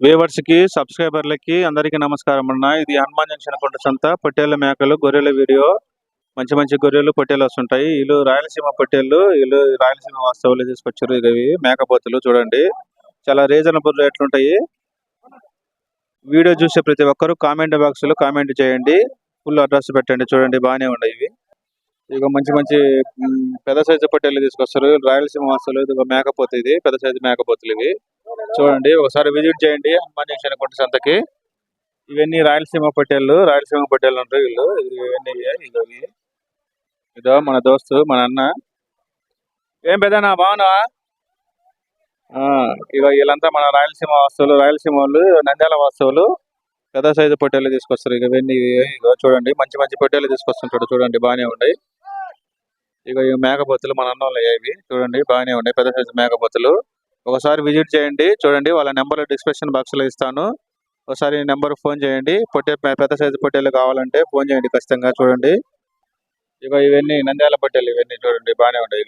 Viewers కి సబ్స్క్రైబర్లకి అందరికీ నమస్కారం అన్న. ఇది హనుమాన్ జంక్షన్ కొండ సంత పొట్టేళ్ల మేకలు గొర్రెల వీడియో. మంచి మంచి గొర్రెలు పొట్టేలు వస్తుంటాయి. వీళ్ళు రాయలసీమ పొట్టేళ్ళు, వీళ్ళు రాయలసీమ వాస్తవులు తీసుకొచ్చారు. ఇవి మేకపోతులు చూడండి, చాలా రీజనబుల్ రేట్లు ఉంటాయి. వీడియో చూసే ప్రతి ఒక్కరు కామెంట్ బాక్స్ లో కామెంట్ చేయండి, ఫుల్ అడ్రస్ పెట్టండి. చూడండి బాగానే ఉన్నాయి ఇవి. ఇక మంచి మంచి పెద్ద సైజు పొట్టేళ్ళు తీసుకొస్తారు రాయలసీమ వాస్తవులు. ఇది మేకపోతే, ఇది పెద్ద సైజు మేకపోతులు ఇవి. చూడండి, ఒకసారి విజిట్ చేయండి హనుమాన్ జంక్షన్ కొండ సంతకి. ఇవన్నీ రాయలసీమ పొట్టేళ్ళు ఉంటాయి వీళ్ళు. ఇవన్నీ ఇవి ఇదో మన దోస్తు, మన అన్న. ఏం పెద్దనా బాగున్నావా? ఇక వీళ్ళంతా మన రాయలసీమ వాస్తవులు, రాయలసీమ వాళ్ళు, నంద్యాల వాస్తవులు. పెద్ద సైజు పొట్టేళ్ళు తీసుకొస్తారు. ఇక ఇవన్నీ ఇగో చూడండి, మంచి మంచి పొట్టేళ్ళు తీసుకొస్తుంటాడు. చూడండి బాగానే ఉన్నాయి. ఇక ఈ మేకపోతులు మన అన్న వాళ్ళు ఇవి. చూడండి బాగానే ఉన్నాయి, పెద్ద సైజు మేకపోతులు. ఒకసారి విజిట్ చేయండి. చూడండి, వాళ్ళ నెంబర్ డిస్క్రిప్షన్ బాక్స్ లో ఇస్తాను. ఒకసారి నెంబర్ ఫోన్ చేయండి. పెద్ద సైజు పొట్టేళ్ళు కావాలంటే ఫోన్ చేయండి ఖచ్చితంగా. చూడండి, ఇక ఇవన్నీ నంద్యాల పొట్టేళ్ళు. ఇవన్నీ చూడండి బాగానే ఉంటాయి.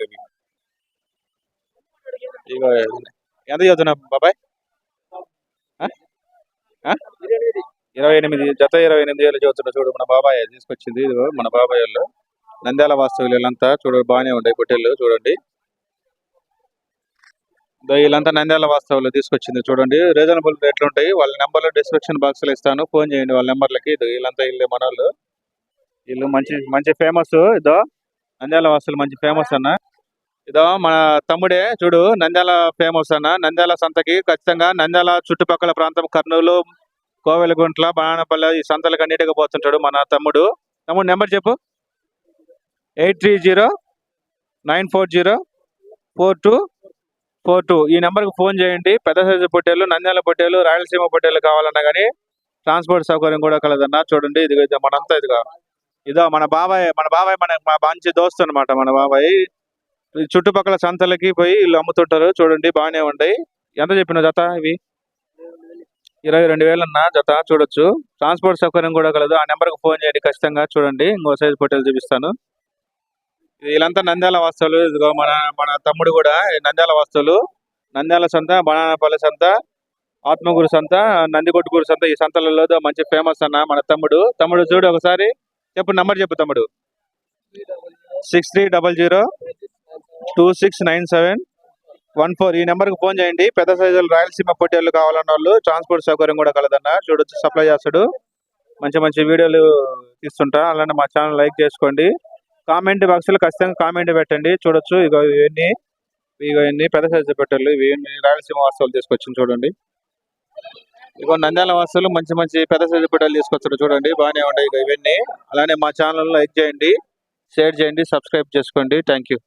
ఇక ఎంత చదువుతున్నా బాబాయ్? 28 జత, 28 వేలు చదువుతున్నా. చూడు మన బాబాయ్ తీసుకొచ్చింది. ఇదిగో మన బాబాయ్ వాళ్ళు, నంద్యాల వాస్తవులు వీళ్ళంతా. చూడ బాగానే ఉంటాయి పొట్టేళ్ళు. చూడండి, వీళ్ళంతా నంద్యాల వాస్తవులు తీసుకొచ్చింది. చూడండి, రీజనబుల్ రేట్లు ఉంటాయి. వాళ్ళ నెంబర్లు డిస్క్రిప్షన్ బాక్స్ లో ఇస్తాను, ఫోన్ చేయండి వాళ్ళ నెంబర్లకి. వీళ్ళంతా ఇల్లు మన వాళ్ళు. వీళ్ళు మంచి మంచి ఫేమస్. ఇదో నంద్యాల వాసులు మంచి ఫేమస్ అన్న. ఇదో మన తమ్ముడే, చూడు నంద్యాల ఫేమస్ అన్న. నంద్యాల సంతకి ఖచ్చితంగా, నంద్యాల చుట్టుపక్కల ప్రాంతం కర్నూలు, కోవెలగుంట్ల, బాణపల్లి ఈ సంతలకు అన్నిటిగా పోతుంటాడు మన తమ్ముడు. నెంబర్ చెప్పు. 8309404242. ఈ నెంబర్కి ఫోన్ చేయండి. పెద్ద సైజు పొట్టేళ్ళు, నంద్యాల పొట్టేళ్ళు, రాయలసీమ పొట్టేళ్ళు కావాలన్నా కానీ ట్రాన్స్పోర్ట్ సౌకర్యం కూడా కలదన్న. చూడండి, ఇది మనంతా ఇదో మన బాబాయ్ మన మంచి దోస్తు అనమాట. మన బాబాయ్ చుట్టుపక్కల సంతలకి పోయి వీళ్ళు అమ్ముతుంటారు. చూడండి బాగానే ఉంటాయి. ఎంత చెప్పిన జత? ఇవి 22,000 అన్న జత. చూడొచ్చు, ట్రాన్స్పోర్ట్ సౌకర్యం కూడా కలదు. ఆ నెంబర్కి ఫోన్ చేయండి ఖచ్చితంగా. చూడండి, ఇంకో సైజు పొట్టేలు చూపిస్తాను. వీళ్ళంతా నంద్యాల వాస్తవులు. ఇదిగో మన తమ్ముడు కూడా నంద్యాల వాస్తవులు. నంద్యాల సంత, బనానపల్లి సంత, ఆత్మగురు సంత, నందికొట్టుకూరు సంత, ఈ సంతలలో మంచి ఫేమస్ అన్న మన తమ్ముడు. చూడు ఒకసారి చెప్పు, నంబర్ చెప్పు తమ్ముడు. 6300269714. ఈ నెంబర్కి ఫోన్ చేయండి. పెద్ద సైజులు రాయలసీమ పొట్టేళ్ళు కావాలన్న వాళ్ళు ట్రాన్స్పోర్ట్ సౌకర్యం కూడా కలదన్న. చూడొచ్చు, సప్లై చేస్తాడు. మంచి మంచి వీడియోలు తీస్తుంటా. అలానే మా ఛానల్ లైక్ చేసుకోండి. కామెంట్ బాక్స్ లో ఖచ్చితంగా కామెంట్ పెట్టండి. చూడొచ్చు, ఇవన్నీ పెద్ద సైజు పొట్టేళ్ళు. ఇవన్నీ రాయలసీమ వాస్తవులు తీసుకొచ్చింది. చూడండి, ఇగో నంద్యాల వాస్తవులు మంచి మంచి పెద్ద సైజు పొట్టేలు తీసుకొచ్చారు. చూడండి బాగానే ఉంటాయి ఇవన్నీ. అలానే మా ఛానల్ లైక్ చేయండి, షేర్ చేయండి, సబ్స్క్రైబ్ చేసుకోండి. Thank you.